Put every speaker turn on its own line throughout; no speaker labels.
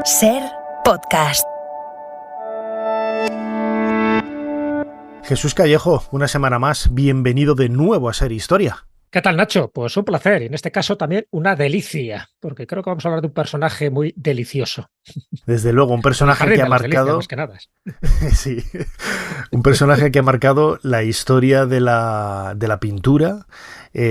SER Podcast.
Jesús Callejo, una semana más, bienvenido de nuevo a SER Historia.
¿Qué tal, Nacho? Pues un placer, y en este caso también una delicia, porque creo que vamos a hablar de un personaje muy delicioso.
Desde luego, un personaje que ha marcado...
Más que nada.
Sí, un personaje que ha marcado la historia de la pintura,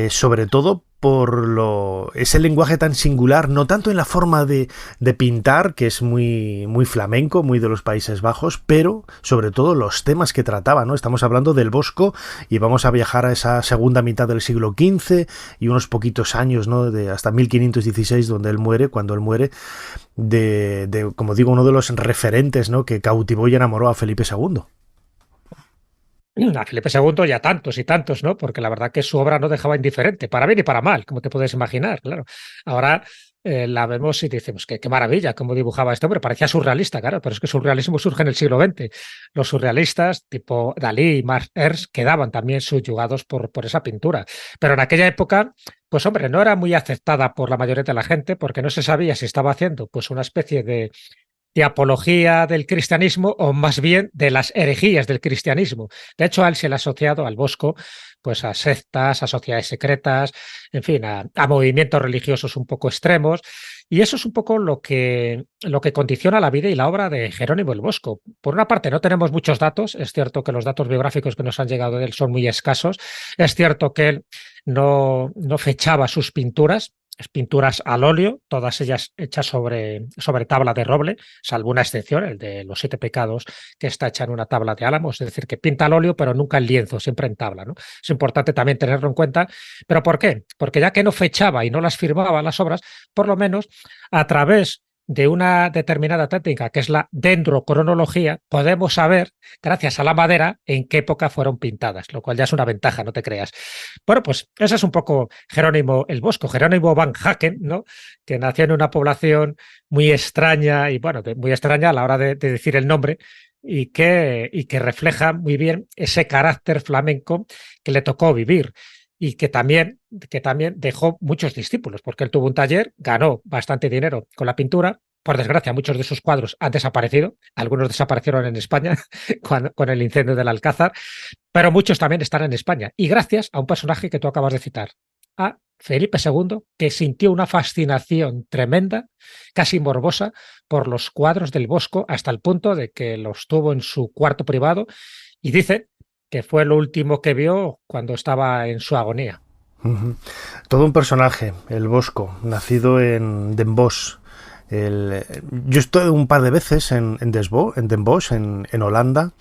sobre todo por ese lenguaje tan singular, no tanto en la forma de pintar, que es muy flamenco, muy de los Países Bajos, pero sobre todo los temas que trataba, ¿no? Estamos hablando del Bosco y vamos a viajar a esa segunda mitad del siglo XV y unos poquitos años, ¿no? Hasta 1516, donde él muere, cuando él muere, de como digo, uno de los referentes, ¿no? Que cautivó y enamoró a Felipe II.
A Felipe II y a tantos y tantos, ¿no? Porque la verdad que su obra no dejaba indiferente, para bien y para mal, como te puedes imaginar, claro. Ahora la vemos y decimos que qué maravilla cómo dibujaba este hombre, parecía surrealista, claro, pero es que el surrealismo surge en el siglo XX. Los surrealistas, tipo Dalí y Marc Ernst, quedaban también subyugados por esa pintura. Pero en aquella época, pues hombre, no era muy aceptada por la mayoría de la gente porque no se sabía si estaba haciendo pues una especie de apología del cristianismo o más bien de las herejías del cristianismo. De hecho, a él se le ha asociado al Bosco pues a sectas, a sociedades secretas, en fin, a movimientos religiosos un poco extremos, y eso es un poco lo que condiciona la vida y la obra de Jerónimo el Bosco. Por una parte, no tenemos muchos datos, es cierto que los datos biográficos que nos han llegado de él son muy escasos, es cierto que él no fechaba sus pinturas al óleo, todas ellas hechas sobre tabla de roble, salvo una excepción, el de los 7 pecados, que está hecha en una tabla de álamo, es decir, que pinta al óleo, pero nunca en lienzo, siempre en tabla, ¿no? Es importante también tenerlo en cuenta. ¿Pero por qué? Porque ya que no fechaba y no las firmaba las obras, por lo menos a través de una determinada técnica, que es la dendrocronología, podemos saber, gracias a la madera, en qué época fueron pintadas, lo cual ya es una ventaja, no te creas. Bueno, pues ese es un poco Jerónimo el Bosco, Jerónimo van Haken, ¿no? Que nació en una población muy extraña, y bueno, muy extraña a la hora de decir el nombre, y que refleja muy bien ese carácter flamenco que le tocó vivir. Y que también dejó muchos discípulos, porque él tuvo un taller, ganó bastante dinero con la pintura. Por desgracia, muchos de sus cuadros han desaparecido, algunos desaparecieron en España con el incendio del Alcázar, pero muchos también están en España. Y gracias a un personaje que tú acabas de citar, a Felipe II, que sintió una fascinación tremenda, casi morbosa, por los cuadros del Bosco, hasta el punto de que los tuvo en su cuarto privado, y dice que fue lo último que vio cuando estaba en su agonía.
Todo un personaje, el Bosco, nacido en Den Bosch. Yo estoy un par de veces en Den Bosch, en Holanda.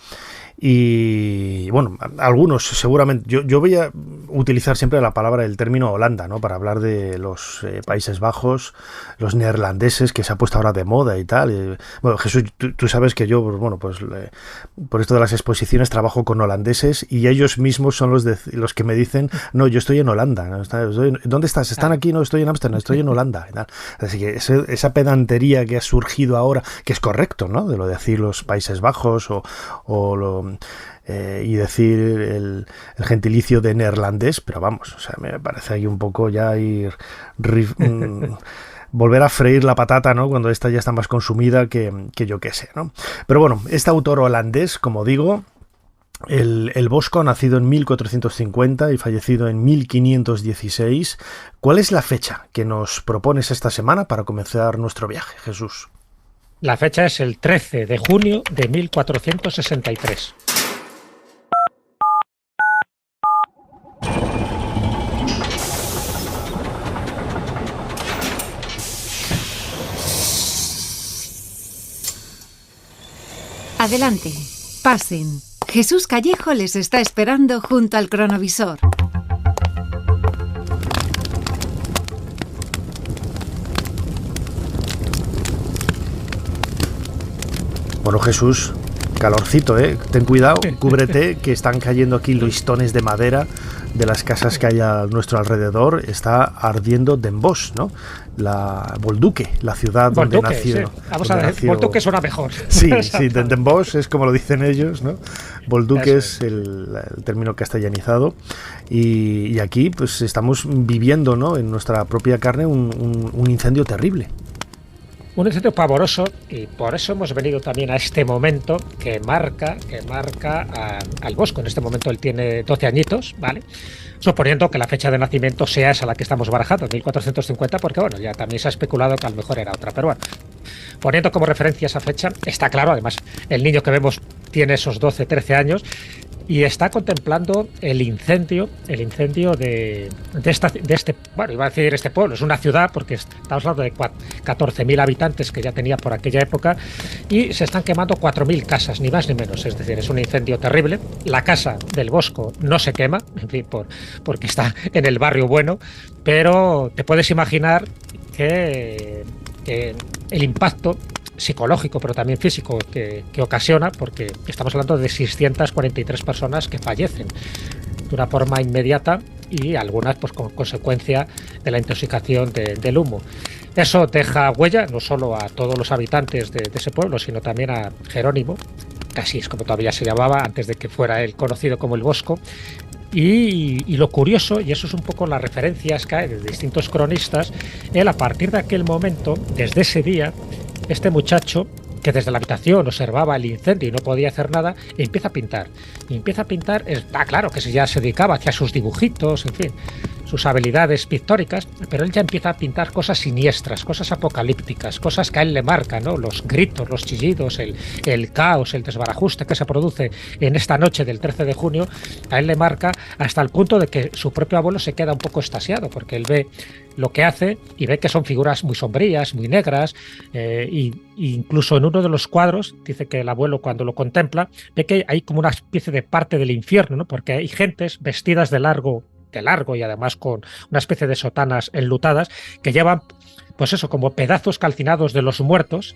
Y bueno, algunos seguramente, yo voy a utilizar siempre la palabra, el término Holanda, ¿no? Para hablar de los Países Bajos, los neerlandeses, que se ha puesto ahora de moda y tal. Bueno, Jesús, tú sabes que yo, bueno, pues por esto de las exposiciones trabajo con holandeses y ellos mismos son los que me dicen, no, yo estoy en Holanda, ¿no? ¿Dónde estás? ¿Están aquí? No, estoy en Ámsterdam, estoy en Holanda y tal. Así que esa pedantería que ha surgido ahora, que es correcto, ¿no? De lo de decir los Países Bajos y decir el gentilicio de neerlandés, pero vamos, o sea, me parece ahí un poco ya volver a freír la patata, ¿no? Cuando esta ya está más consumida que yo qué sé, ¿no? Pero bueno, este autor holandés, como digo, el Bosco, nacido en 1450 y fallecido en 1516. ¿Cuál es la fecha que nos propones esta semana para comenzar nuestro viaje, Jesús?
La fecha es el 13 de junio de 1463.
Adelante, pasen. Jesús Callejo les está esperando junto al cronovisor.
Bueno, Jesús, calorcito, ¿eh? Ten cuidado, cúbrete, que están cayendo aquí listones de madera de las casas que hay a nuestro alrededor. Está ardiendo Den Bosch, ¿no? La Bolduque, la ciudad donde nació.
Sí. Vamos a ver, Bolduque suena mejor.
Sí, Den Bosch es como lo dicen ellos, ¿no? Bolduque es el término castellanizado. Y aquí pues estamos viviendo, ¿no? En nuestra propia carne un incendio terrible.
Un incendio pavoroso, y por eso hemos venido también a este momento que marca al Bosco. En este momento él tiene 12 añitos, ¿vale? Suponiendo que la fecha de nacimiento sea esa la que estamos barajando, 1450, porque bueno, ya también se ha especulado que a lo mejor era otra, pero bueno, poniendo como referencia esa fecha, está claro, además el niño que vemos tiene esos 12, 13 años, y está contemplando el incendio de este, bueno, iba a decir este pueblo, es una ciudad porque estamos hablando de 14.000 habitantes que ya tenía por aquella época, y se están quemando 4.000 casas, ni más ni menos, es decir, es un incendio terrible. La casa del Bosco no se quema, en fin, porque está en el barrio bueno, pero te puedes imaginar que el impacto psicológico, pero también físico que ocasiona, porque estamos hablando de 643 personas que fallecen de una forma inmediata y algunas pues con consecuencia de la intoxicación del humo. Eso deja huella no solo a todos los habitantes de ese pueblo, sino también a Jerónimo, casi es como todavía se llamaba antes de que fuera él conocido como el Bosco. Y lo curioso, y eso es un poco las referencias que hay de distintos cronistas, él a partir de aquel momento, desde ese día, este muchacho que desde la habitación observaba el incendio y no podía hacer nada, empieza a pintar. Y empieza a pintar, está claro que ya se dedicaba hacia sus dibujitos, en fin, sus habilidades pictóricas, pero él ya empieza a pintar cosas siniestras, cosas apocalípticas, cosas que a él le marcan, ¿no? Los gritos, los chillidos, el caos, el desbarajuste que se produce en esta noche del 13 de junio, a él le marca hasta el punto de que su propio abuelo se queda un poco extasiado, porque él ve lo que hace y ve que son figuras muy sombrías, muy negras, y incluso en uno de los cuadros dice que el abuelo cuando lo contempla ve que hay como una especie de parte del infierno, ¿no? Porque hay gentes vestidas de largo y además con una especie de sotanas enlutadas que llevan, pues eso, como pedazos calcinados de los muertos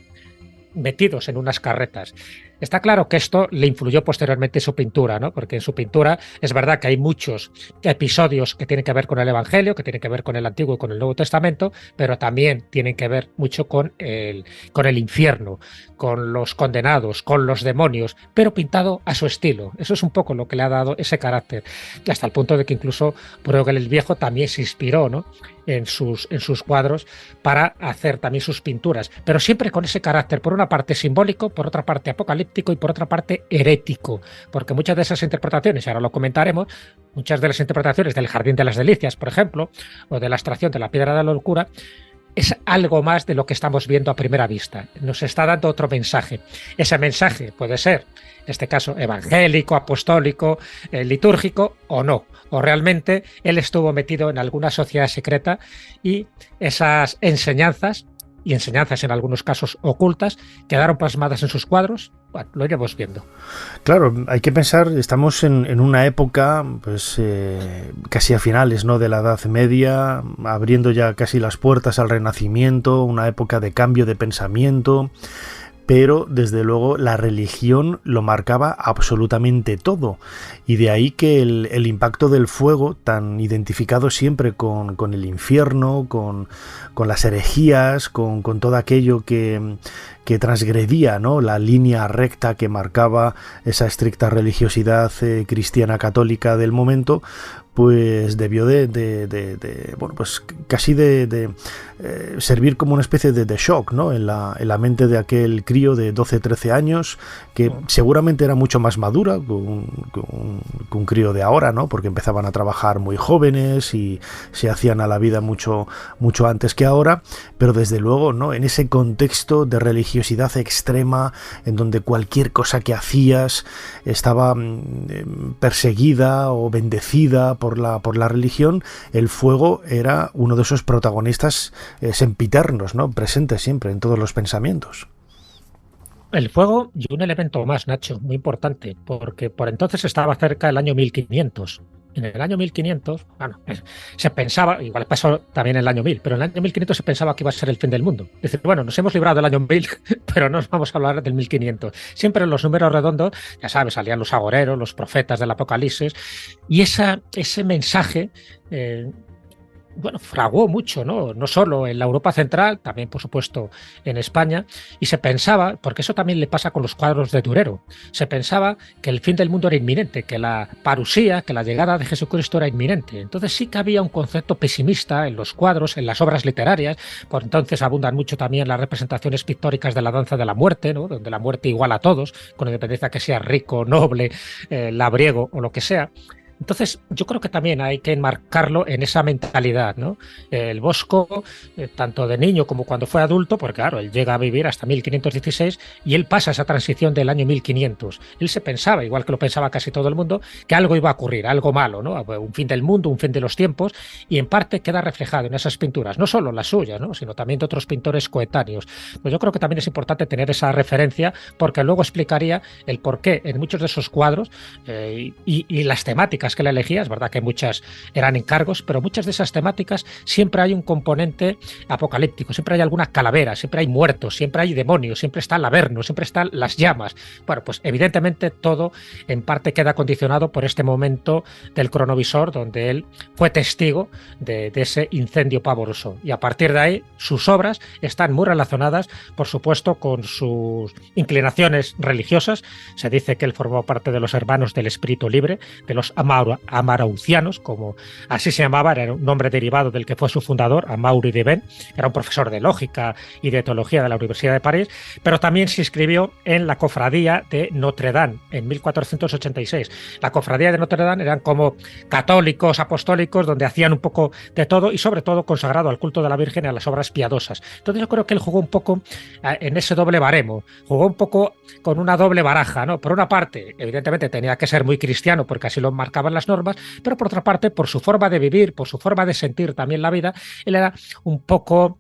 metidos en unas carretas. Está claro que esto le influyó posteriormente en su pintura, ¿no? Porque en su pintura es verdad que hay muchos episodios que tienen que ver con el Evangelio, que tienen que ver con el Antiguo y con el Nuevo Testamento, pero también tienen que ver mucho con el infierno, con los condenados, con los demonios, pero pintado a su estilo. Eso es un poco lo que le ha dado ese carácter, hasta el punto de que incluso Bruegel el Viejo también se inspiró, ¿no?, en sus cuadros para hacer también sus pinturas, pero siempre con ese carácter, por una parte simbólico, por otra parte apocalíptico y por otra parte herético, porque muchas de esas interpretaciones, ahora lo comentaremos, muchas de las interpretaciones del Jardín de las Delicias, por ejemplo, o de la extracción de la Piedra de la Locura, es algo más de lo que estamos viendo a primera vista. Nos está dando otro mensaje. Ese mensaje puede ser, en este caso, evangélico, apostólico, litúrgico o no. O realmente él estuvo metido en alguna sociedad secreta y esas enseñanzas, y enseñanzas en algunos casos ocultas, quedaron plasmadas en sus cuadros. Bueno, lo iremos viendo.
Claro, hay que pensar, estamos en una época pues casi a finales, ¿no?, de la Edad Media, abriendo ya casi las puertas al Renacimiento, una época de cambio de pensamiento, pero desde luego la religión lo marcaba absolutamente todo, y de ahí que el impacto del fuego, tan identificado siempre con el infierno, con las herejías, con todo aquello que transgredía, ¿no?, la línea recta que marcaba esa estricta religiosidad cristiana católica del momento, pues debió bueno, pues casi de servir como una especie de shock, ¿no?, en la mente de aquel crío de 12-13 años, que seguramente era mucho más madura que un crío de ahora, ¿no?, porque empezaban a trabajar muy jóvenes y se hacían a la vida mucho antes que ahora, pero desde luego, ¿no?, en ese contexto de religiosidad extrema, en donde cualquier cosa que hacías estaba perseguida o bendecida por la religión, el fuego era uno de esos protagonistas sempiternos, ¿no?, presentes siempre en todos los pensamientos.
El fuego y un elemento más, Nacho, muy importante, porque por entonces estaba cerca del año 1500. En el año 1500, bueno, se pensaba, igual pasó también en el año 1000, pero en el año 1500 se pensaba que iba a ser el fin del mundo. Es decir, bueno, nos hemos librado del año 1000, pero no nos vamos a hablar del 1500. Siempre en los números redondos, ya sabes, salían los agoreros, los profetas del Apocalipsis, y ese mensaje fraguó mucho, ¿no? No solo en la Europa central, también, por supuesto, en España, y se pensaba, porque eso también le pasa con los cuadros de Durero, se pensaba que el fin del mundo era inminente, que la parusía, que la llegada de Jesucristo era inminente. Entonces sí que había un concepto pesimista en los cuadros, en las obras literarias. Por entonces abundan mucho también las representaciones pictóricas de la danza de la muerte, ¿no? Donde la muerte iguala a todos, con independencia que sea rico, noble, labriego o lo que sea. Entonces, yo creo que también hay que enmarcarlo en esa mentalidad, ¿no? El Bosco, tanto de niño como cuando fue adulto, porque claro, él llega a vivir hasta 1516 y él pasa esa transición del año 1500. Él se pensaba, igual que lo pensaba casi todo el mundo, que algo iba a ocurrir, algo malo, ¿no? Un fin del mundo, un fin de los tiempos, y en parte queda reflejado en esas pinturas, no solo las suyas, ¿no? Sino también de otros pintores coetáneos. Pues yo creo que también es importante tener esa referencia, porque luego explicaría el por qué en muchos de esos cuadros y las temáticas que le elegía, es verdad que muchas eran encargos, pero muchas de esas temáticas siempre hay un componente apocalíptico, siempre hay alguna calavera, siempre hay muertos, siempre hay demonios, siempre está el Averno, siempre están las llamas. Bueno, pues evidentemente todo en parte queda condicionado por este momento del cronovisor donde él fue testigo de ese incendio pavoroso, y a partir de ahí sus obras están muy relacionadas, por supuesto, con sus inclinaciones religiosas. Se dice que él formó parte de los hermanos del espíritu libre, de los amaraucianos, como así se llamaba, era un nombre derivado del que fue su fundador, Amaury de Ben, era un profesor de lógica y de teología de la Universidad de París, pero también se inscribió en la cofradía de Notre Dame en 1486. La cofradía de Notre Dame eran como católicos, apostólicos, donde hacían un poco de todo y sobre todo consagrado al culto de la Virgen y a las obras piadosas. Entonces yo creo que él jugó un poco en ese doble baremo, jugó un poco con una doble baraja, ¿no? Por una parte, evidentemente tenía que ser muy cristiano porque así lo marcaban las normas, pero por otra parte, por su forma de vivir, por su forma de sentir también la vida, él era un poco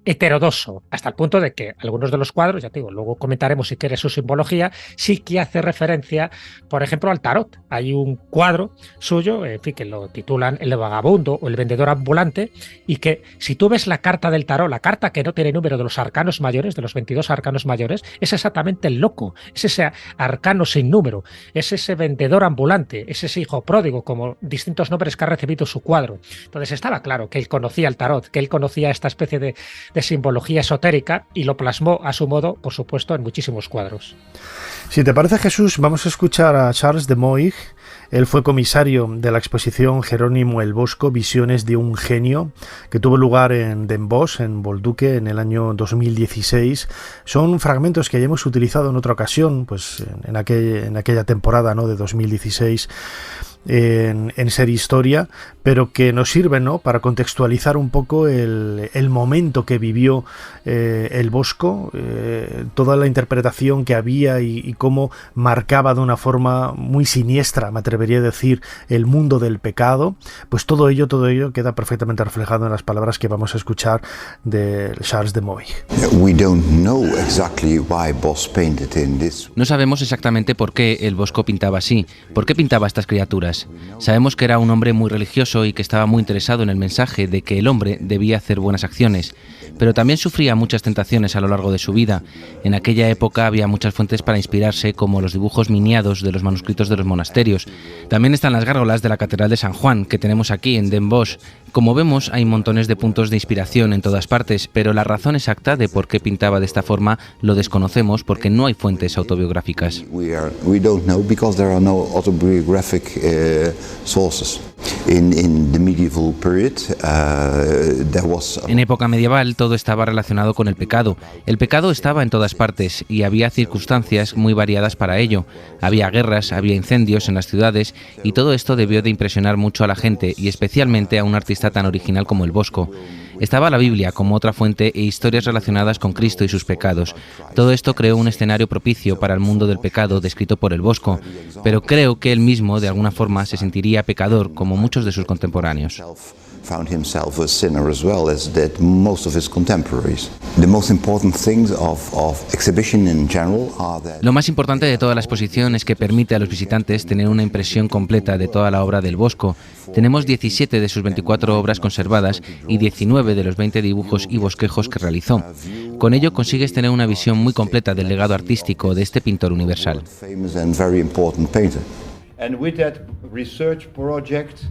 heterodoxo, hasta el punto de que algunos de los cuadros, ya te digo, luego comentaremos si quieres su simbología, sí que hace referencia, por ejemplo, al tarot. Hay un cuadro suyo, en fin, que lo titulan El vagabundo o El vendedor ambulante, y que si tú ves la carta del tarot, la carta que no tiene número de los arcanos mayores, de los 22 arcanos mayores, es exactamente el loco, es ese arcano sin número, es ese vendedor ambulante, es ese hijo pródigo, como distintos nombres que ha recibido su cuadro. Entonces estaba claro que él conocía el tarot, que él conocía esta especie de simbología esotérica y lo plasmó a su modo, por supuesto, en muchísimos cuadros.
Si te parece, Jesús, vamos a escuchar a Charles de Moig. Él fue comisario de la exposición Jerónimo el Bosco, Visiones de un genio, que tuvo lugar en Den Bosch, en Bolduque, en el año 2016. Son fragmentos que ya hemos utilizado en otra ocasión, pues en aquella temporada, ¿no?, de 2016, en Ser Historia, pero que nos sirven, ¿no?, para contextualizar un poco el momento que vivió el Bosco, toda la interpretación que había y cómo marcaba de una forma muy siniestra, me atrevería a decir, el mundo del pecado. Pues todo ello queda perfectamente reflejado en las palabras que vamos a escuchar de Charles de Moig.
No sabemos exactamente por qué el Bosco pintaba así, por qué pintaba estas criaturas. Sabemos que era un hombre muy religioso y que estaba muy interesado en el mensaje de que el hombre debía hacer buenas acciones, pero también sufría muchas tentaciones a lo largo de su vida. En aquella época había muchas fuentes para inspirarse, como los dibujos miniados de los manuscritos de los monasterios. También están las gárgolas de la Catedral de San Juan, que tenemos aquí en Den Bosch. Como vemos, hay montones de puntos de inspiración en todas partes, pero la razón exacta de por qué pintaba de esta forma lo desconocemos porque no hay fuentes autobiográficas. En época medieval todo estaba relacionado con el pecado. El pecado estaba en todas partes y había circunstancias muy variadas para ello. Había guerras, había incendios en las ciudades y todo esto debió de impresionar mucho a la gente y especialmente a un artista tan original como el Bosco. Estaba la Biblia como otra fuente e historias relacionadas con Cristo y sus pecados. Todo esto creó un escenario propicio para el mundo del pecado descrito por el Bosco, pero creo que él mismo de alguna forma se sentiría pecador como muchos de sus contemporáneos.
Found himself a sinner as well as did most of his contemporaries. The most important things of exhibition in general are that...
Lo más importante de toda la exposición es que permite a los visitantes tener una impresión completa de toda la obra del Bosco. Tenemos 17 de sus 24 obras conservadas y 19 de los 20 dibujos y bosquejos que realizó. Con ello consigues tener una visión muy completa del legado artístico de este pintor universal.
And with that research project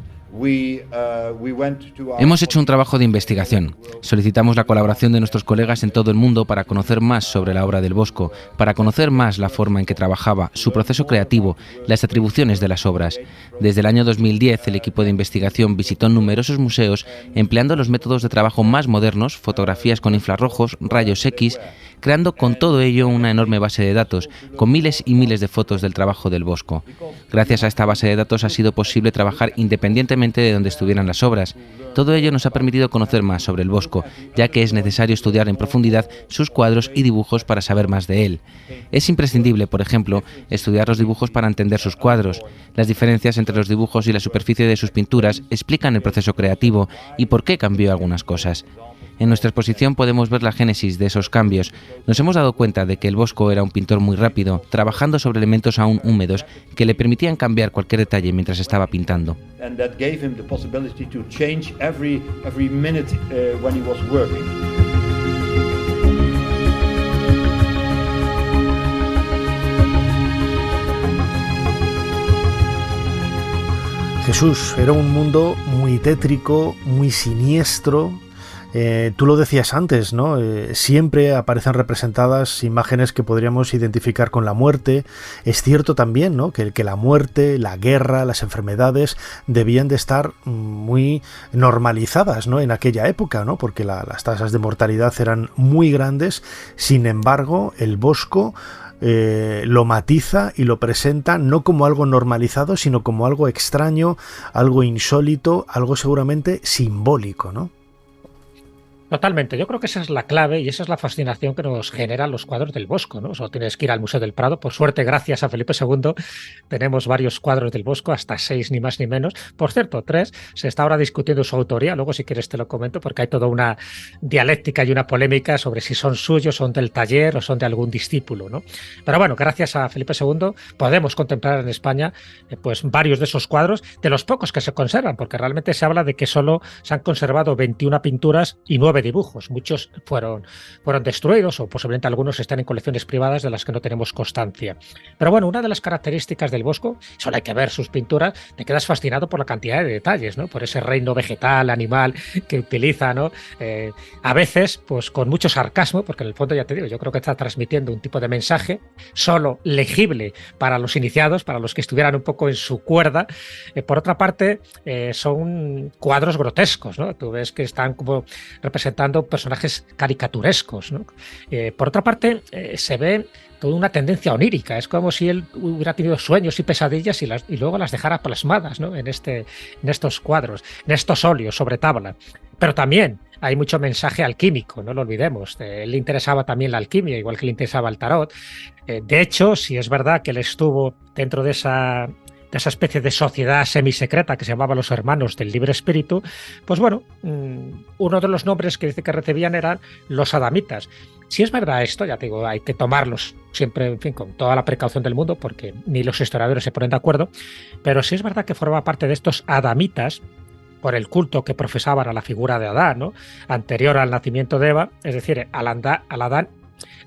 Hemos hecho un trabajo de investigación. Solicitamos la colaboración de nuestros colegas en todo el mundo para conocer más sobre la obra del Bosco, para conocer más la forma en que trabajaba, su proceso creativo, las atribuciones de las obras. Desde el año 2010, el equipo de investigación visitó numerosos museos empleando los métodos de trabajo más modernos, fotografías con infrarrojos, rayos X, creando con todo ello una enorme base de datos, con miles y miles de fotos del trabajo del Bosco. Gracias a esta base de datos ha sido posible trabajar independientemente de donde estuvieran las obras. Todo ello nos ha permitido conocer más sobre el Bosco, ya que es necesario estudiar en profundidad sus cuadros y dibujos para saber más de él. Es imprescindible, por ejemplo, estudiar los dibujos para entender sus cuadros. Las diferencias entre los dibujos y la superficie de sus pinturas explican el proceso creativo y por qué cambió algunas cosas. En nuestra exposición podemos ver la génesis de esos cambios. Nos hemos dado cuenta de que el Bosco era un pintor muy rápido, trabajando sobre elementos aún húmedos que le permitían cambiar cualquier detalle mientras estaba pintando.
Jesús, era un mundo muy tétrico, muy siniestro. Tú lo decías antes, ¿no? Siempre aparecen representadas imágenes que podríamos identificar con la muerte. Es cierto también, ¿no?, que la muerte, la guerra, las enfermedades debían de estar muy normalizadas, ¿no?, en aquella época, ¿no?, porque las tasas de mortalidad eran muy grandes. Sin embargo, el Bosco lo matiza y lo presenta no como algo normalizado, sino como algo extraño, algo insólito, algo seguramente simbólico, ¿no?
Totalmente, yo creo que esa es la clave y esa es la fascinación que nos generan los cuadros del Bosco, ¿no? Solo tienes que ir al Museo del Prado. Por suerte, gracias a Felipe II, tenemos varios cuadros del Bosco, hasta 6 ni más ni menos. Por cierto, 3, se está ahora discutiendo su autoría, luego si quieres te lo comento, porque hay toda una dialéctica y una polémica sobre si son suyos, son del taller o son de algún discípulo, ¿no? Pero bueno, gracias a Felipe II podemos contemplar en España pues varios de esos cuadros, de los pocos que se conservan, porque realmente se habla de que solo se han conservado 21 pinturas y 9 dibujos. Muchos fueron destruidos o posiblemente algunos están en colecciones privadas de las que no tenemos constancia. Pero bueno, una de las características del Bosco, solo hay que ver sus pinturas, te quedas fascinado por la cantidad de detalles, ¿no? Por ese reino vegetal, animal que utiliza, ¿no? A veces, pues con mucho sarcasmo, porque en el fondo, ya te digo, yo creo que está transmitiendo un tipo de mensaje solo legible para los iniciados, para los que estuvieran un poco en su cuerda. Por otra parte, son cuadros grotescos, ¿no? Tú ves que están como representando personajes caricaturescos, ¿no? Por otra parte, se ve toda una tendencia onírica. Es como si él hubiera tenido sueños y pesadillas y luego las dejara plasmadas, ¿no?, en estos cuadros, en estos óleos sobre tabla. Pero también hay mucho mensaje alquímico, no lo olvidemos. Él le interesaba también la alquimia, igual que le interesaba el tarot. De hecho, si es verdad que él estuvo dentro de esa especie de sociedad semisecreta que se llamaba los Hermanos del Libre Espíritu, pues bueno, uno de los nombres que dice que recibían eran los adamitas. Si es verdad esto, ya te digo, hay que tomarlos siempre, en fin, con toda la precaución del mundo, porque ni los historiadores se ponen de acuerdo, pero si es verdad que formaba parte de estos adamitas por el culto que profesaban a la figura de Adán, ¿no?, anterior al nacimiento de Eva, es decir, al Adán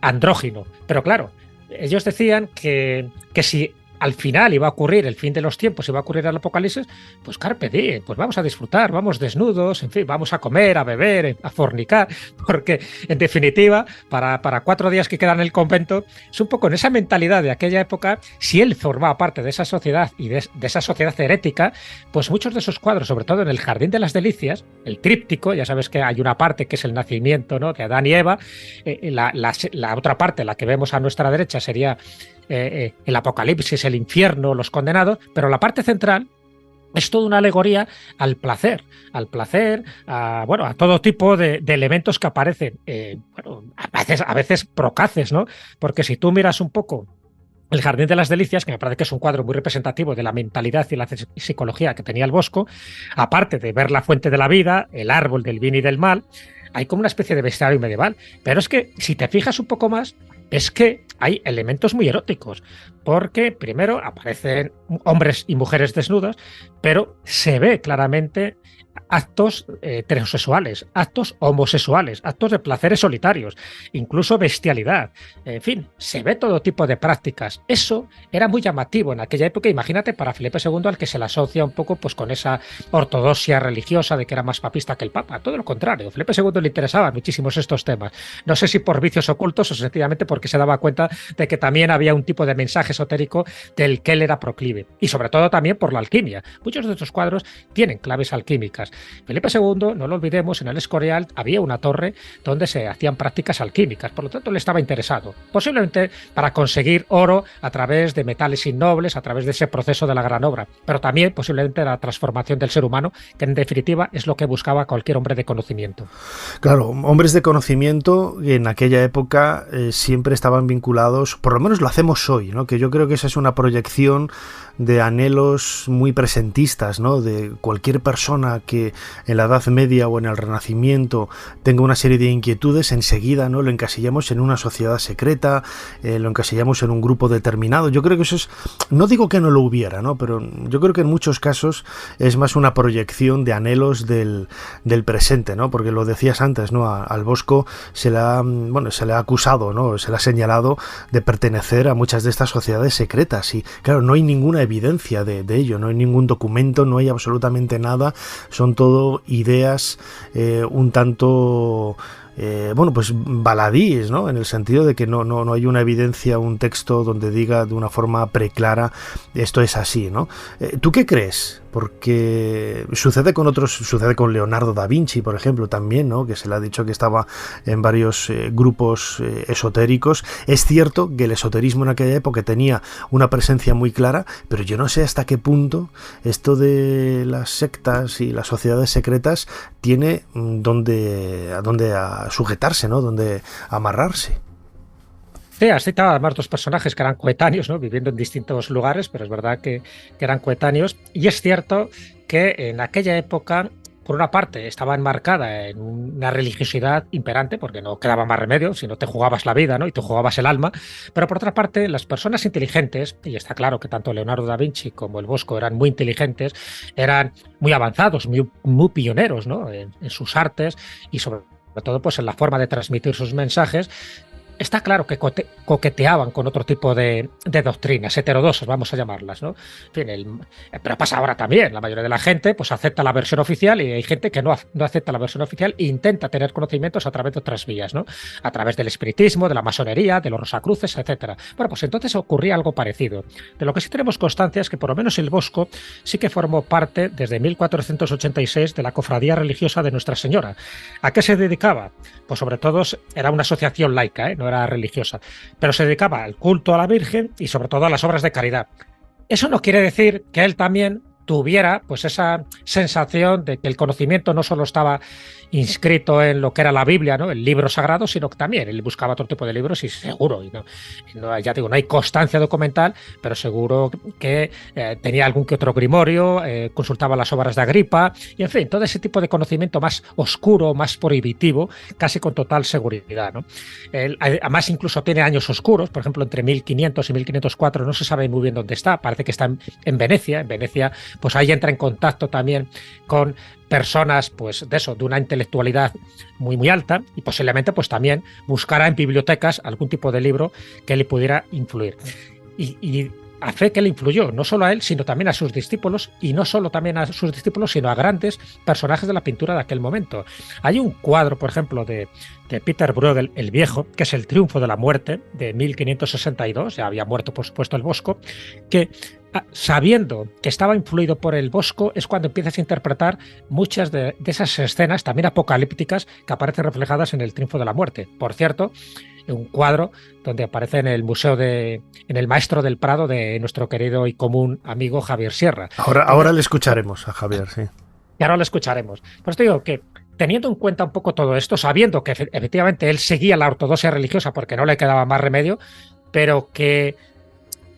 andrógino. Pero claro, ellos decían que si al final iba a ocurrir el fin de los tiempos, iba a ocurrir el apocalipsis, pues carpe diem, pues vamos a disfrutar, vamos desnudos, en fin, vamos a comer, a beber, a fornicar, porque en definitiva, para 4 días que quedan en el convento, es un poco en esa mentalidad de aquella época. Si él formaba parte de esa sociedad y de esa sociedad herética, pues muchos de esos cuadros, sobre todo en el Jardín de las Delicias, el tríptico, ya sabes que hay una parte que es el nacimiento, ¿no?, de Adán y Eva, la otra parte, la que vemos a nuestra derecha, sería el apocalipsis, el infierno, los condenados, pero la parte central es toda una alegoría al placer, a todo tipo de elementos que aparecen, a veces procaces, ¿no? Porque si tú miras un poco el Jardín de las Delicias, que me parece que es un cuadro muy representativo de la mentalidad y la psicología que tenía el Bosco, aparte de ver la fuente de la vida, el árbol del bien y del mal, hay como una especie de bestiario medieval. Pero es que si te fijas un poco más, es que hay elementos muy eróticos, porque primero aparecen hombres y mujeres desnudos, pero se ve claramente actos heterosexuales, actos homosexuales, actos de placeres solitarios, incluso bestialidad. En fin, se ve todo tipo de prácticas. Eso era muy llamativo en aquella época. Imagínate para Felipe II, al que se le asocia un poco pues, con esa ortodoxia religiosa de que era más papista que el Papa. Todo lo contrario. A Felipe II le interesaban muchísimos estos temas. No sé si por vicios ocultos o sencillamente porque se daba cuenta de que también había un tipo de mensaje esotérico del que él era proclive. Y sobre todo también por la alquimia. Muchos de estos cuadros tienen claves alquímicas. Felipe II, no lo olvidemos, en el Escorial había una torre donde se hacían prácticas alquímicas, por lo tanto le estaba interesado, posiblemente para conseguir oro a través de metales innobles, a través de ese proceso de la gran obra, pero también posiblemente la transformación del ser humano, que en definitiva es lo que buscaba cualquier hombre de conocimiento.
Claro, hombres de conocimiento en aquella época siempre estaban vinculados, por lo menos lo hacemos hoy, ¿no? Que yo creo que esa es una proyección de anhelos muy presentistas, ¿no? De cualquier persona que en la Edad Media o en el Renacimiento tenga una serie de inquietudes, enseguida, ¿no? Lo encasillamos en una sociedad secreta, lo encasillamos en un grupo determinado. Yo creo que eso es, no digo que no lo hubiera, ¿no? Pero yo creo que en muchos casos es más una proyección de anhelos del presente, ¿no? Porque lo decías antes, ¿no? Al Bosco se le ha acusado, ¿no? Se le ha señalado de pertenecer a muchas de estas sociedades secretas y, claro, no hay ninguna evidencia de ello, no hay ningún documento, no hay absolutamente nada, son todo ideas un tanto pues baladíes, ¿no? En el sentido de que no hay una evidencia, un texto donde diga de una forma preclara esto es así, ¿no? ¿Tú qué crees? Porque sucede con Leonardo da Vinci, por ejemplo, también, ¿no? Que se le ha dicho que estaba en varios grupos esotéricos. Es cierto que el esoterismo en aquella época tenía una presencia muy clara, pero yo no sé hasta qué punto esto de las sectas y las sociedades secretas tiene a dónde sujetarse, ¿no? Donde amarrarse.
Sí, has citado además dos personajes que eran coetáneos, ¿no? Viviendo en distintos lugares, pero es verdad que eran coetáneos. Y es cierto que en aquella época, por una parte, estaba enmarcada en una religiosidad imperante, porque no quedaba más remedio, si no te jugabas la vida, ¿no? Y te jugabas el alma. Pero por otra parte, las personas inteligentes, y está claro que tanto Leonardo da Vinci como el Bosco eran muy inteligentes, eran muy avanzados, muy pioneros, ¿no? En sus artes y sobre todo pues en la forma de transmitir sus mensajes. Está claro que coqueteaban con otro tipo de doctrinas, heterodoxas, vamos a llamarlas, ¿no? En fin, pero pasa ahora también. La mayoría de la gente pues acepta la versión oficial y hay gente que no acepta la versión oficial e intenta tener conocimientos a través de otras vías, ¿no? A través del espiritismo, de la masonería, de los rosacruces, etcétera. Bueno, pues entonces ocurría algo parecido. De lo que sí tenemos constancia es que por lo menos el Bosco sí que formó parte desde 1486 de la cofradía religiosa de Nuestra Señora. ¿A qué se dedicaba? Pues sobre todo era una asociación laica, no era religiosa, pero se dedicaba al culto a la Virgen y sobre todo a las obras de caridad. Eso no quiere decir que él también tuviera pues esa sensación de que el conocimiento no solo estaba inscrito en lo que era la Biblia, ¿no? El libro sagrado, sino que también él buscaba otro tipo de libros y seguro, ya digo, no hay constancia documental, pero seguro que tenía algún que otro grimorio, consultaba las obras de Agripa y en fin, todo ese tipo de conocimiento más oscuro, más prohibitivo, casi con total seguridad, ¿no? Él, además incluso tiene años oscuros, por ejemplo entre 1500 y 1504 no se sabe muy bien dónde está, parece que está en Venecia. En Venecia pues ahí entra en contacto también con personas pues de una intelectualidad muy muy alta y posiblemente pues también buscará en bibliotecas algún tipo de libro que le pudiera influir y a fe que le influyó no solo a él sino también a sus discípulos y no solo también a sus discípulos sino a grandes personajes de la pintura de aquel momento. Hay un cuadro por ejemplo de Peter Bruegel el Viejo, que es el Triunfo de la Muerte de 1562, ya había muerto por supuesto el Bosco, que sabiendo que estaba influido por el Bosco es cuando empiezas a interpretar muchas de esas escenas también apocalípticas que aparecen reflejadas en el Triunfo de la Muerte. Por cierto, un cuadro donde aparece en el museo en el Maestro del Prado de nuestro querido y común amigo Javier Sierra.
Ahora le escucharemos a Javier, sí.
Y ahora lo escucharemos. Pues te digo que teniendo en cuenta un poco todo esto, sabiendo que efectivamente él seguía la ortodoxia religiosa porque no le quedaba más remedio, pero que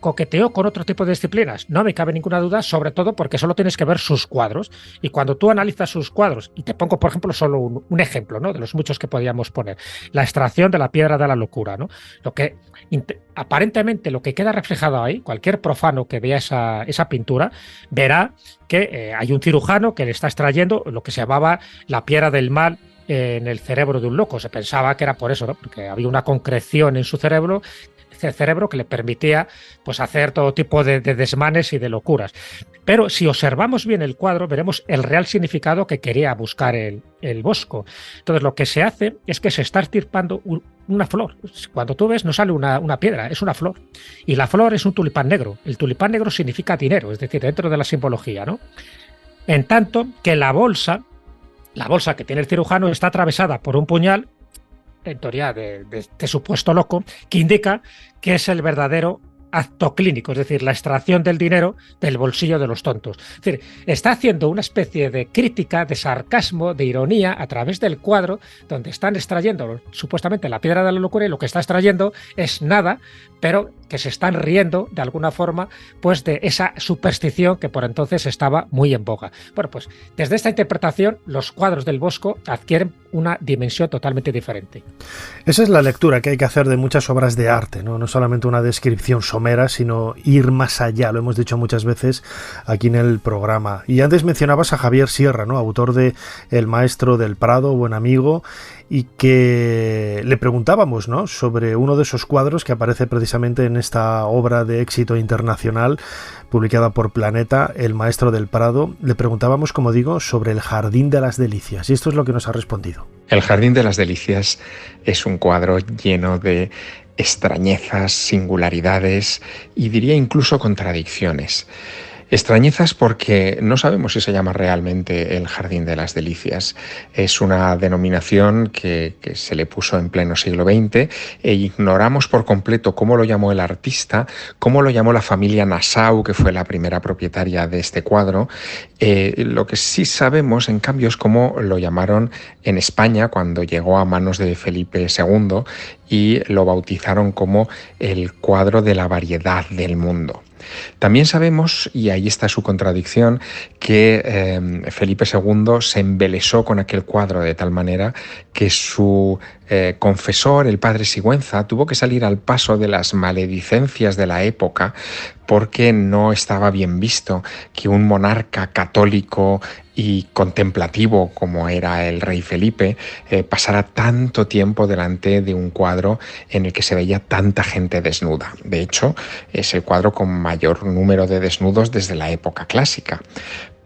coqueteó con otro tipo de disciplinas, no me cabe ninguna duda, sobre todo porque solo tienes que ver sus cuadros. Y cuando tú analizas sus cuadros, y te pongo, por ejemplo, solo un ejemplo, ¿no?, de los muchos que podíamos poner, la extracción de la piedra de la locura, ¿no? Lo que aparentemente lo que queda reflejado ahí, cualquier profano que vea esa pintura verá que hay un cirujano que le está extrayendo lo que se llamaba la piedra del mal en el cerebro de un loco. Se pensaba que era por eso, ¿no?, porque había una concreción en su cerebro que le permitía, pues, hacer todo tipo de desmanes y de locuras. Pero si observamos bien el cuadro, veremos el real significado que quería buscar el Bosco. Entonces, lo que se hace es que se está estirpando una flor. Cuando tú ves, no sale una piedra, es una flor. Y la flor es un tulipán negro. El tulipán negro significa dinero, es decir, dentro de la simbología, ¿no? En tanto que la bolsa que tiene el cirujano está atravesada por un puñal, en teoría de supuesto loco, que indica que es el verdadero acto clínico, es decir, la extracción del dinero del bolsillo de los tontos. Es decir, está haciendo una especie de crítica, de sarcasmo, de ironía a través del cuadro, donde están extrayendo supuestamente la piedra de la locura, y lo que está extrayendo es nada, pero que se están riendo de alguna forma, pues, de esa superstición que por entonces estaba muy en boga. Bueno, pues desde esta interpretación los cuadros del Bosco adquieren una dimensión totalmente diferente.
Esa es la lectura que hay que hacer de muchas obras de arte, ¿no? No solamente una descripción somera, sino ir más allá. Lo hemos dicho muchas veces aquí en el programa. Y antes mencionabas a Javier Sierra, ¿no?, autor de El Maestro del Prado, buen amigo, y que le preguntábamos, ¿no?, sobre uno de esos cuadros que aparece precisamente en esta obra de éxito internacional publicada por Planeta, El Maestro del Prado. Le preguntábamos, como digo, sobre el Jardín de las Delicias, y esto es lo que nos ha respondido.
El Jardín de las Delicias es un cuadro lleno de extrañezas, singularidades y diría incluso contradicciones. Extrañezas porque no sabemos si se llama realmente el Jardín de las Delicias. Es una denominación que se le puso en pleno siglo XX e ignoramos por completo cómo lo llamó el artista, cómo lo llamó la familia Nassau, que fue la primera propietaria de este cuadro. Lo que sí sabemos, en cambio, es cómo lo llamaron en España cuando llegó a manos de Felipe II y lo bautizaron como el cuadro de la variedad del mundo. También sabemos, y ahí está su contradicción, que Felipe II se embelesó con aquel cuadro de tal manera que su confesor, el padre Sigüenza, tuvo que salir al paso de las maledicencias de la época porque no estaba bien visto que un monarca católico y contemplativo como era el rey Felipe pasara tanto tiempo delante de un cuadro en el que se veía tanta gente desnuda. De hecho, es el cuadro con mayor número de desnudos desde la época clásica.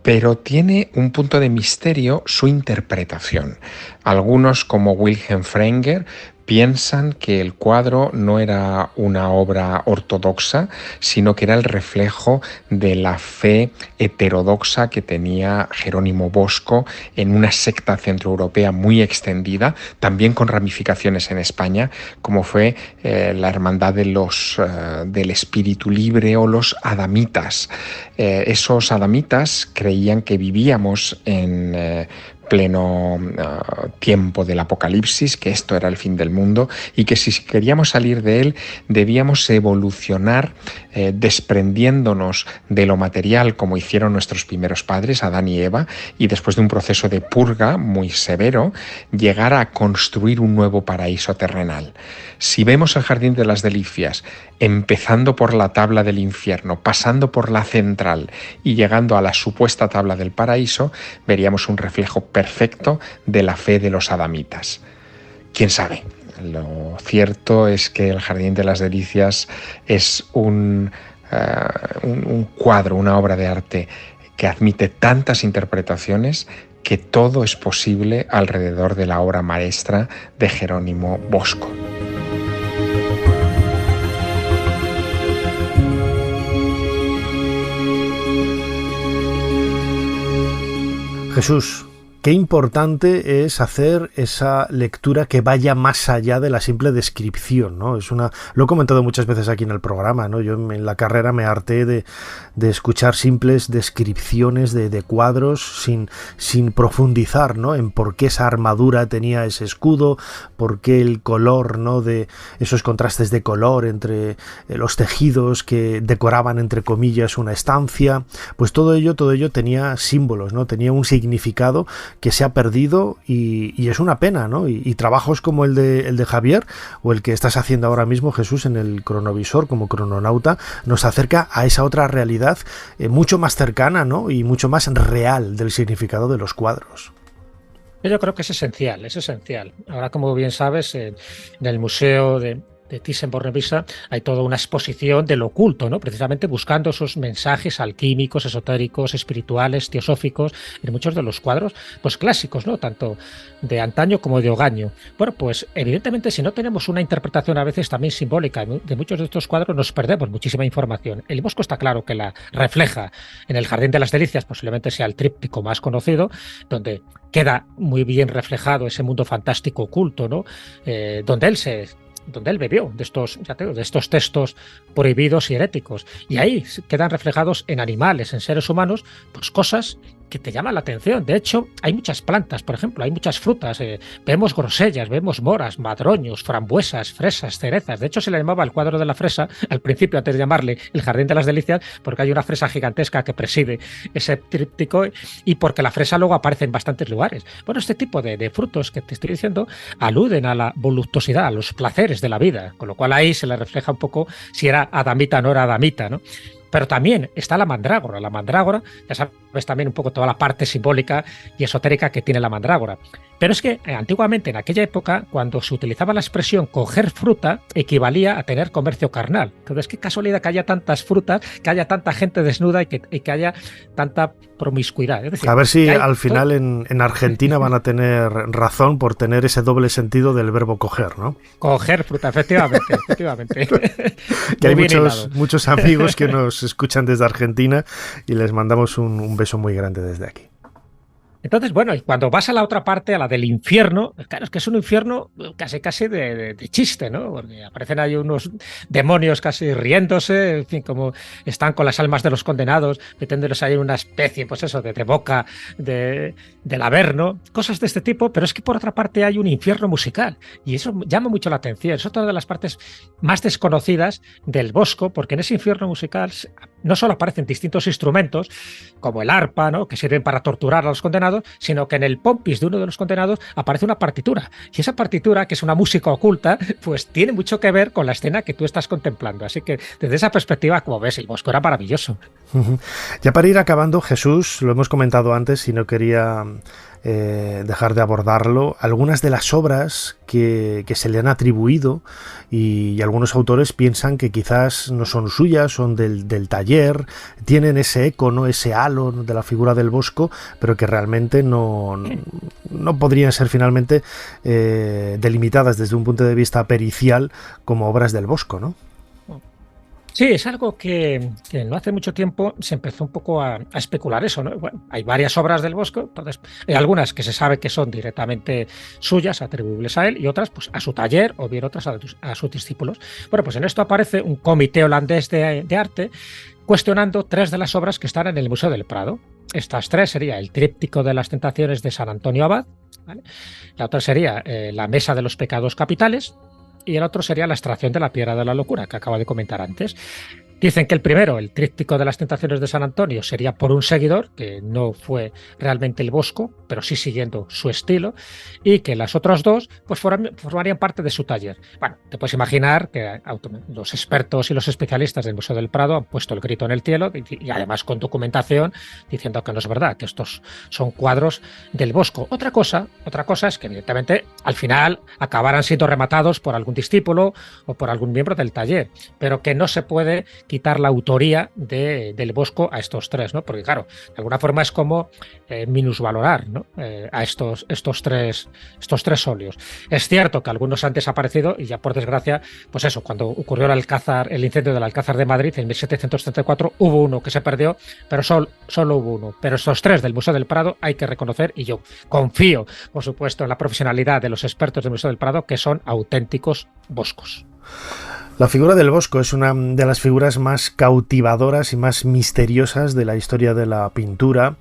Pero tiene un punto de misterio su interpretación. Algunos, como Wilhelm Frenger, piensan que el cuadro no era una obra ortodoxa, sino que era el reflejo de la fe heterodoxa que tenía Jerónimo Bosco en una secta centroeuropea muy extendida, también con ramificaciones en España, como fue la Hermandad del Espíritu Libre o los adamitas. Esos adamitas creían que vivíamos en pleno tiempo del apocalipsis, que esto era el fin del mundo y que si queríamos salir de él debíamos evolucionar desprendiéndonos de lo material como hicieron nuestros primeros padres, Adán y Eva, y después de un proceso de purga muy severo, llegar a construir un nuevo paraíso terrenal. Si vemos el Jardín de las Delicias empezando por la tabla del infierno, pasando por la central y llegando a la supuesta tabla del paraíso, veríamos un reflejo perfecto de la fe de los adamitas. ¿Quién sabe? Lo cierto es que el Jardín de las Delicias es un cuadro, una obra de arte que admite tantas interpretaciones que todo es posible alrededor de la obra maestra de Jerónimo Bosco.
Jesús, qué importante es hacer esa lectura que vaya más allá de la simple descripción, ¿no? Lo he comentado muchas veces aquí en el programa, ¿no? Yo en la carrera me harté de escuchar simples descripciones de cuadros sin profundizar, ¿no? En por qué esa armadura tenía ese escudo, por qué el color, ¿no? De esos contrastes de color entre los tejidos que decoraban, entre comillas, una estancia. Pues todo ello tenía símbolos, ¿no? Tenía un significado que se ha perdido y es una pena, ¿no? Y trabajos como el de Javier o el que estás haciendo ahora mismo, Jesús, en el cronovisor como crononauta, nos acerca a esa otra realidad mucho más cercana, ¿no? Y mucho más real del significado de los cuadros.
Yo creo que es esencial, es esencial. Ahora, como bien sabes, en el Museo de Thyssen-Bornemisza hay toda una exposición de lo oculto, ¿no? Precisamente buscando esos mensajes alquímicos, esotéricos, espirituales, teosóficos, en muchos de los cuadros pues clásicos, ¿no? Tanto de antaño como de hogaño. Bueno, pues evidentemente si no tenemos una interpretación a veces también simbólica de muchos de estos cuadros, nos perdemos muchísima información. El Bosco está claro que la refleja. En el Jardín de las Delicias posiblemente sea el tríptico más conocido, donde queda muy bien reflejado ese mundo fantástico oculto, ¿no? Donde él bebió de estos textos prohibidos y heréticos. Y ahí quedan reflejados en animales, en seres humanos, pues cosas que te llaman la atención. De hecho, hay muchas plantas, por ejemplo, hay muchas frutas. Vemos grosellas, vemos moras, madroños, frambuesas, fresas, cerezas. De hecho, se le llamaba el cuadro de la fresa, al principio, antes de llamarle el Jardín de las Delicias, porque hay una fresa gigantesca que preside ese tríptico y porque la fresa luego aparece en bastantes lugares. Bueno, este tipo de frutos que te estoy diciendo aluden a la voluptuosidad, a los placeres de la vida, con lo cual ahí se le refleja un poco si era adamita o no era adamita, ¿no? Pero también está la mandrágora. La mandrágora, ya sabes también un poco toda la parte simbólica y esotérica que tiene la mandrágora. Pero es que antiguamente, en aquella época, cuando se utilizaba la expresión coger fruta, equivalía a tener comercio carnal. Entonces, qué casualidad que haya tantas frutas, que haya tanta gente desnuda y que haya tanta promiscuidad. Es decir,
a ver si al final en Argentina van a tener razón por tener ese doble sentido del verbo coger, ¿no?
Coger fruta, efectivamente.
Que hay muchos amigos que nos escuchan desde Argentina y les mandamos un beso muy grande desde aquí.
Entonces, bueno, y cuando vas a la otra parte, a la del infierno, claro, es que es un infierno casi de chiste, ¿no? Porque aparecen ahí unos demonios casi riéndose, en fin, como están con las almas de los condenados, metiéndoles ahí una especie, pues eso, de boca del Averno, cosas de este tipo, pero es que por otra parte hay un infierno musical, y eso llama mucho la atención. Es otra de las partes más desconocidas del Bosco, porque en ese infierno musical no solo aparecen distintos instrumentos, como el arpa, ¿no?, que sirven para torturar a los condenados, sino que en el pompis de uno de los condenados aparece una partitura. Y esa partitura, que es una música oculta, pues tiene mucho que ver con la escena que tú estás contemplando. Así que desde esa perspectiva, como ves, el Bosco era maravilloso.
Ya para ir acabando, Jesús, lo hemos comentado antes y no quería dejar de abordarlo, algunas de las obras que se le han atribuido y algunos autores piensan que quizás no son suyas, son del taller, tienen ese eco, ¿no?, ese halo de la figura del Bosco, pero que realmente no podrían ser finalmente delimitadas desde un punto de vista pericial como obras del Bosco, ¿no?
Sí, es algo que no hace mucho tiempo se empezó un poco a especular eso, ¿no? Bueno, hay varias obras del Bosco, entonces hay algunas que se sabe que son directamente suyas, atribuibles a él, y otras pues a su taller o bien otras a sus discípulos. Bueno, pues en esto aparece un comité holandés de arte cuestionando 3 de las obras que están en el Museo del Prado. Estas 3 sería el Tríptico de las Tentaciones de San Antonio Abad, ¿vale? La otra sería la Mesa de los Pecados Capitales, y el otro sería la Extracción de la Piedra de la Locura, que acabo de comentar antes. Dicen que el primero, el Tríptico de las Tentaciones de San Antonio, sería por un seguidor, que no fue realmente el Bosco, pero sí siguiendo su estilo, y que las otras 2 pues formarían parte de su taller. Bueno, te puedes imaginar que los expertos y los especialistas del Museo del Prado han puesto el grito en el cielo, y además con documentación, diciendo que no es verdad, que estos son cuadros del Bosco. Otra cosa es que evidentemente al final acabarán siendo rematados por algún discípulo o por algún miembro del taller, pero que no se puede quitar la autoría del Bosco a estos tres, ¿no? Porque claro, de alguna forma es como minusvalorar, ¿no? A estos tres óleos. Es cierto que algunos han desaparecido y ya por desgracia, pues eso, cuando ocurrió el incendio del Alcázar de Madrid en 1734 hubo uno que se perdió, pero solo hubo uno. Pero estos tres del Museo del Prado hay que reconocer, y yo confío, por supuesto, en la profesionalidad de los expertos del Museo del Prado, que son auténticos boscos.
La figura del Bosco es una de las figuras más cautivadoras y más misteriosas de la historia de la pintura.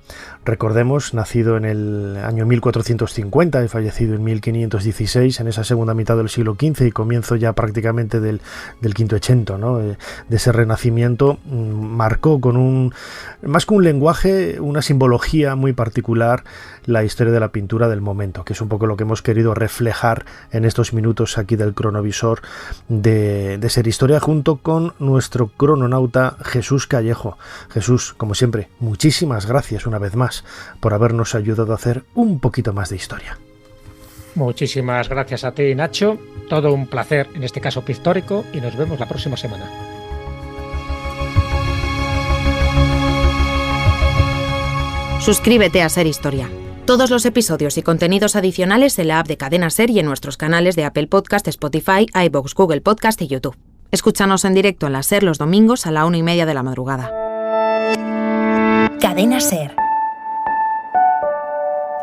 Recordemos, nacido en el año 1450 y fallecido en 1516, en esa segunda mitad del siglo XV y comienzo ya prácticamente del Quintochento, ¿no? De ese renacimiento, marcó con más que un lenguaje, una simbología muy particular la historia de la pintura del momento, que es un poco lo que hemos querido reflejar en estos minutos aquí del cronovisor de Ser Historia, junto con nuestro crononauta Jesús Callejo. Jesús, como siempre, muchísimas gracias una vez más por habernos ayudado a hacer un poquito más de historia.
Muchísimas gracias a ti, Nacho. Todo un placer, en este caso pictórico, y nos vemos la próxima semana.
Suscríbete a Ser Historia. Todos los episodios y contenidos adicionales en la app de Cadena Ser y en nuestros canales de Apple Podcast, Spotify, iVoox, Google Podcast y YouTube. Escúchanos en directo en la Ser los domingos a la 1:30 de la madrugada.
Cadena Ser.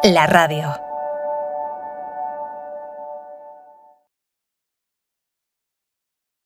La radio.